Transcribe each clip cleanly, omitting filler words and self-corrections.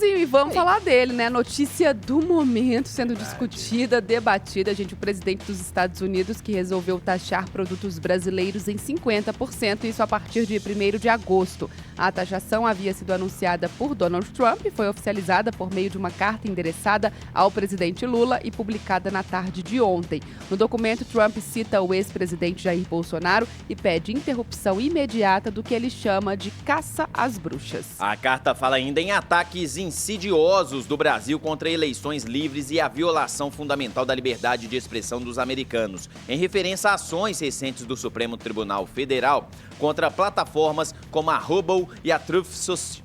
Joãozinho, e vamos falar dele, né? Notícia do momento sendo discutida, debatida. Gente, o presidente dos Estados Unidos que resolveu taxar produtos brasileiros em 50%, isso a partir de 1º de agosto. A taxação havia sido anunciada por Donald Trump e foi oficializada por meio de uma carta endereçada ao presidente Lula e publicada na tarde de ontem. No documento, Trump cita o ex-presidente Jair Bolsonaro e pede interrupção imediata do que ele chama de caça às bruxas. A carta fala ainda em ataques insidiosos do Brasil contra eleições livres e a violação fundamental da liberdade de expressão dos americanos, em referência a ações recentes do Supremo Tribunal Federal contra plataformas como a Rumble e a Truth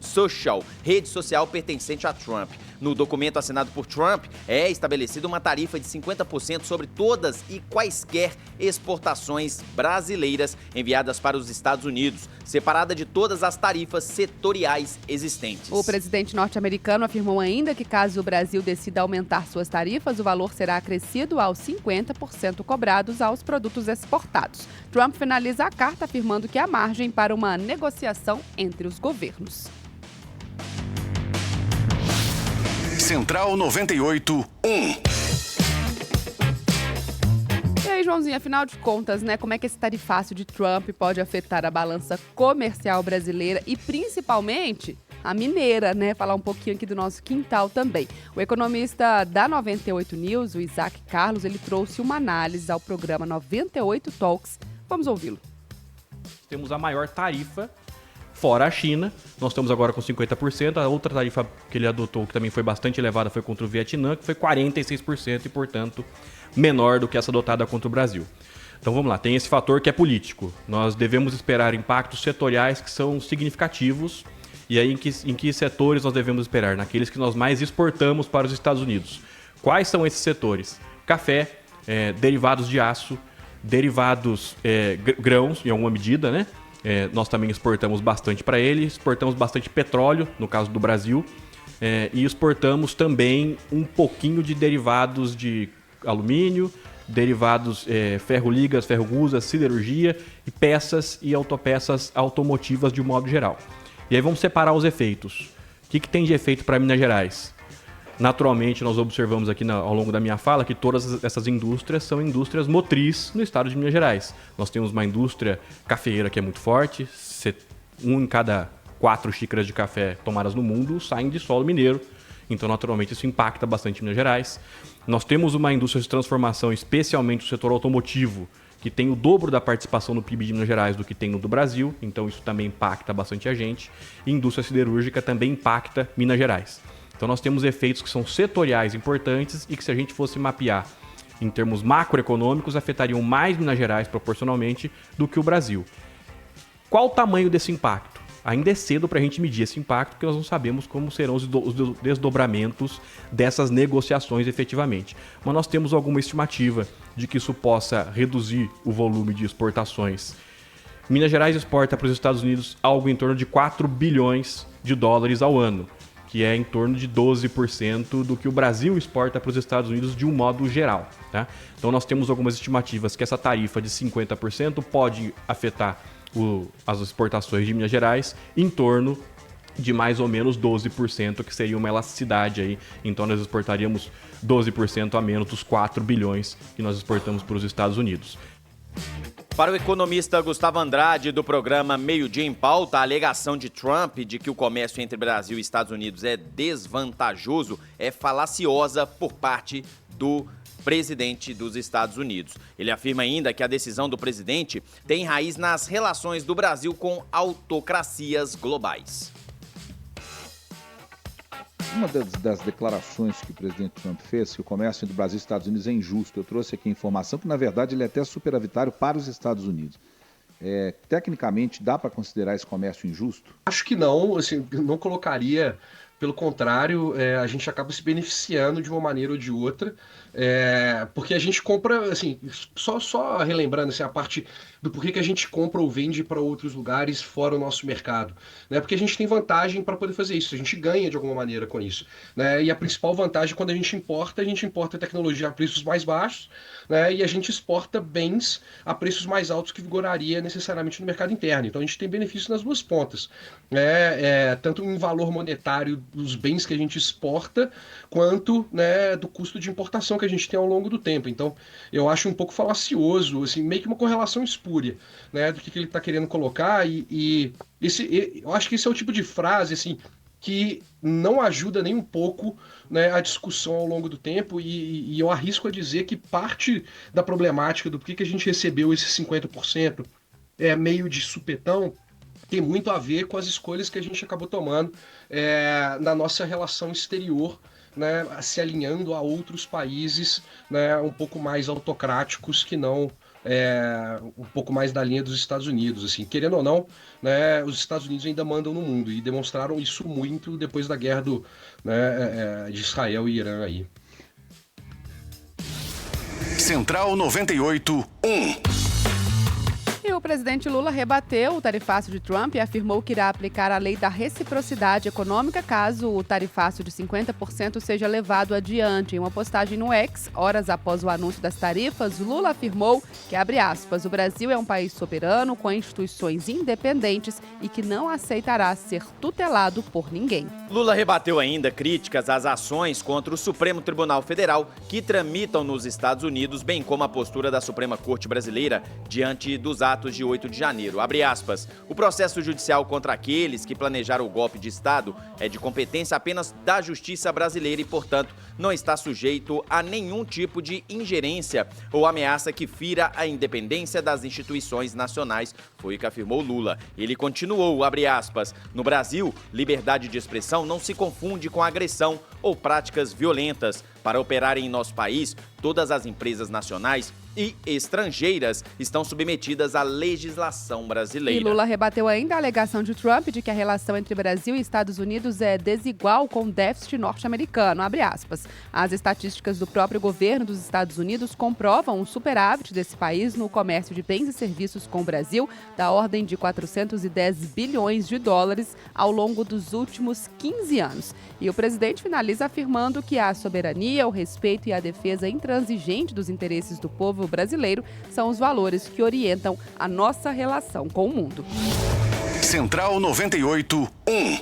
Social, rede social pertencente a Trump. No documento assinado por Trump, é estabelecida uma tarifa de 50% sobre todas e quaisquer exportações brasileiras enviadas para os Estados Unidos, separada de todas as tarifas setoriais existentes. O presidente norte-americano afirmou ainda que, caso o Brasil decida aumentar suas tarifas, o valor será acrescido aos 50% cobrados aos produtos exportados. Trump finaliza a carta afirmando que há margem para uma negociação entre os governos. Central 98.1. E aí, Joãozinho, afinal de contas, né, como é que esse tarifácio de Trump pode afetar a balança comercial brasileira e principalmente a mineira, né? Falar um pouquinho aqui do nosso quintal também. O economista da 98 News, o Isaac Carlos, ele trouxe uma análise ao programa 98 Talks. Vamos ouvi-lo. Temos a maior tarifa fora a China, nós estamos agora com 50%, a outra tarifa que ele adotou, que também foi bastante elevada, foi contra o Vietnã, que foi 46% e, portanto, menor do que essa adotada contra o Brasil. Então vamos lá, tem esse fator que é político. Nós devemos esperar impactos setoriais que são significativos, e aí em que setores nós devemos esperar? Naqueles que nós mais exportamos para os Estados Unidos. Quais são esses setores? Café, derivados de aço, derivados grãos, em alguma medida, né? Nós também exportamos bastante para ele, exportamos bastante petróleo, no caso do Brasil, e exportamos também um pouquinho de derivados de alumínio, derivados ferro-ligas, ferro-gusas, siderurgia e peças e autopeças automotivas de um modo geral. E aí vamos separar os efeitos. O que tem de efeito para Minas Gerais? Naturalmente, nós observamos aqui ao longo da minha fala que todas essas indústrias são indústrias motriz no estado de Minas Gerais. Nós temos uma indústria cafeeira que é muito forte, 1 em cada 4 xícaras de café tomadas no mundo saem de solo mineiro, então naturalmente isso impacta bastante Minas Gerais. Nós temos uma indústria de transformação, especialmente o setor automotivo, que tem o dobro da participação no PIB de Minas Gerais do que tem no do Brasil, então isso também impacta bastante a gente. E indústria siderúrgica também impacta Minas Gerais. Então nós temos efeitos que são setoriais importantes e que, se a gente fosse mapear em termos macroeconômicos, afetariam mais Minas Gerais proporcionalmente do que o Brasil. Qual o tamanho desse impacto? Ainda é cedo para a gente medir esse impacto, porque nós não sabemos como serão os desdobramentos dessas negociações efetivamente. Mas nós temos alguma estimativa de que isso possa reduzir o volume de exportações. Minas Gerais exporta para os Estados Unidos algo em torno de 4 bilhões de dólares ao ano, que é em torno de 12% do que o Brasil exporta para os Estados Unidos de um modo geral. Tá? Então nós temos algumas estimativas que essa tarifa de 50% pode afetar as exportações de Minas Gerais em torno de mais ou menos 12%, que seria uma elasticidade aí. Então nós exportaríamos 12% a menos dos 4 bilhões que nós exportamos para os Estados Unidos. Para o economista Gustavo Andrade, do programa Meio Dia em Pauta, a alegação de Trump de que o comércio entre Brasil e Estados Unidos é desvantajoso é falaciosa por parte do presidente dos Estados Unidos. Ele afirma ainda que a decisão do presidente tem raiz nas relações do Brasil com autocracias globais. Uma das declarações que o presidente Trump fez, que o comércio entre o Brasil e os Estados Unidos é injusto. Eu trouxe aqui a informação que, na verdade, ele é até superavitário para os Estados Unidos. Tecnicamente, dá para considerar esse comércio injusto? Acho que não, assim, não colocaria. Pelo contrário, a gente acaba se beneficiando de uma maneira ou de outra, porque a gente compra, assim, só relembrando assim, a parte do porquê que a gente compra ou vende para outros lugares fora o nosso mercado, né? Porque a gente tem vantagem para poder fazer isso, a gente ganha de alguma maneira com isso, né? E a principal vantagem quando a gente importa tecnologia a preços mais baixos, né? E a gente exporta bens a preços mais altos que vigoraria necessariamente no mercado interno. Então a gente tem benefícios nas duas pontas, né? Tanto em valor monetário dos bens que a gente exporta, quanto, né, do custo de importação que a gente tem ao longo do tempo. Então eu acho um pouco falacioso, assim, meio que uma correlação espúria, né, do que ele está querendo colocar eu acho que esse é o tipo de frase, assim, que não ajuda nem um pouco, né, a discussão ao longo do tempo e eu arrisco a dizer que parte da problemática do porquê que a gente recebeu esses 50% meio de supetão tem muito a ver com as escolhas que a gente acabou tomando na nossa relação exterior, né, se alinhando a outros países, né, um pouco mais autocráticos que não um pouco mais da linha dos Estados Unidos. Assim, querendo ou não, né, os Estados Unidos ainda mandam no mundo e demonstraram isso muito depois da guerra de Israel e Irã aí. Central 98.1. E o presidente Lula rebateu o tarifaço de Trump e afirmou que irá aplicar a lei da reciprocidade econômica caso o tarifaço de 50% seja levado adiante. Em uma postagem no X, horas após o anúncio das tarifas, Lula afirmou que, abre aspas, o Brasil é um país soberano, com instituições independentes e que não aceitará ser tutelado por ninguém. Lula rebateu ainda críticas às ações contra o Supremo Tribunal Federal que tramitam nos Estados Unidos, bem como a postura da Suprema Corte Brasileira diante dos atos de 8 de janeiro. Abre aspas, o processo judicial contra aqueles que planejaram o golpe de Estado é de competência apenas da Justiça brasileira e, portanto, não está sujeito a nenhum tipo de ingerência ou ameaça que fira a independência das instituições nacionais, foi o que afirmou Lula. Ele continuou, abre aspas, no Brasil, liberdade de expressão não se confunde com agressão ou práticas violentas. Para operarem em nosso país, todas as empresas nacionais e estrangeiras estão submetidas à legislação brasileira. E Lula rebateu ainda a alegação de Trump de que a relação entre Brasil e Estados Unidos é desigual com o déficit norte-americano. Abre aspas. As estatísticas do próprio governo dos Estados Unidos comprovam o superávit desse país no comércio de bens e serviços com o Brasil, da ordem de 410 bilhões de dólares ao longo dos últimos 15 anos. E o presidente finaliza afirmando que a soberania, o respeito e a defesa intransigente dos interesses do povo brasileiro são os valores que orientam a nossa relação com o mundo. Central 98.1.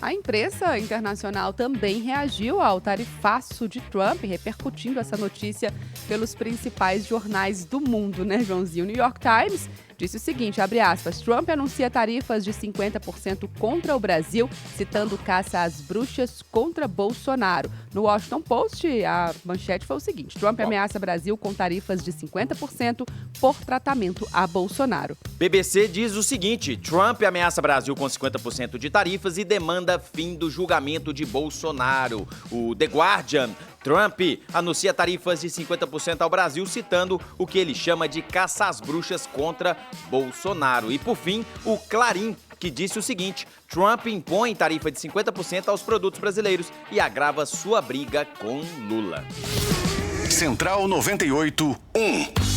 A imprensa internacional também reagiu ao tarifaço de Trump, repercutindo essa notícia pelos principais jornais do mundo, né, Joãozinho? O New York Times disse o seguinte, abre aspas, Trump anuncia tarifas de 50% contra o Brasil, citando caça às bruxas contra Bolsonaro. No Washington Post, a manchete foi o seguinte, Trump ameaça Brasil com tarifas de 50% por tratamento a Bolsonaro. BBC diz o seguinte, Trump ameaça Brasil com 50% de tarifas e demanda fim do julgamento de Bolsonaro. O The Guardian, Trump anuncia tarifas de 50% ao Brasil, citando o que ele chama de caça às bruxas contra Bolsonaro. E, por fim, o Clarim, que disse o seguinte, Trump impõe tarifa de 50% aos produtos brasileiros e agrava sua briga com Lula. Central 98.1.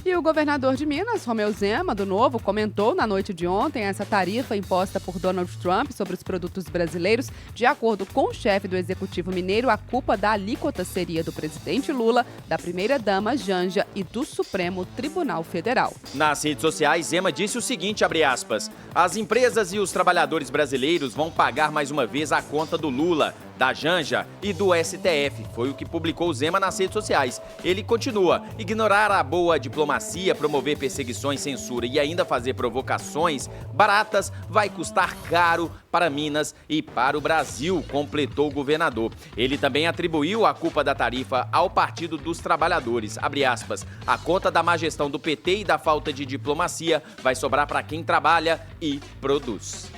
E o governador de Minas, Romeu Zema, do Novo, comentou na noite de ontem essa tarifa imposta por Donald Trump sobre os produtos brasileiros. De acordo com o chefe do Executivo Mineiro, a culpa da alíquota seria do presidente Lula, da primeira-dama Janja e do Supremo Tribunal Federal. Nas redes sociais, Zema disse o seguinte, abre aspas, as empresas e os trabalhadores brasileiros vão pagar mais uma vez a conta do Lula, da Janja e do STF, foi o que publicou Zema nas redes sociais. Ele continua, ignorar a boa diplomacia, promover perseguições, censura e ainda fazer provocações baratas vai custar caro para Minas e para o Brasil, completou o governador. Ele também atribuiu a culpa da tarifa ao Partido dos Trabalhadores, abre aspas, a conta da má gestão do PT e da falta de diplomacia vai sobrar para quem trabalha e produz.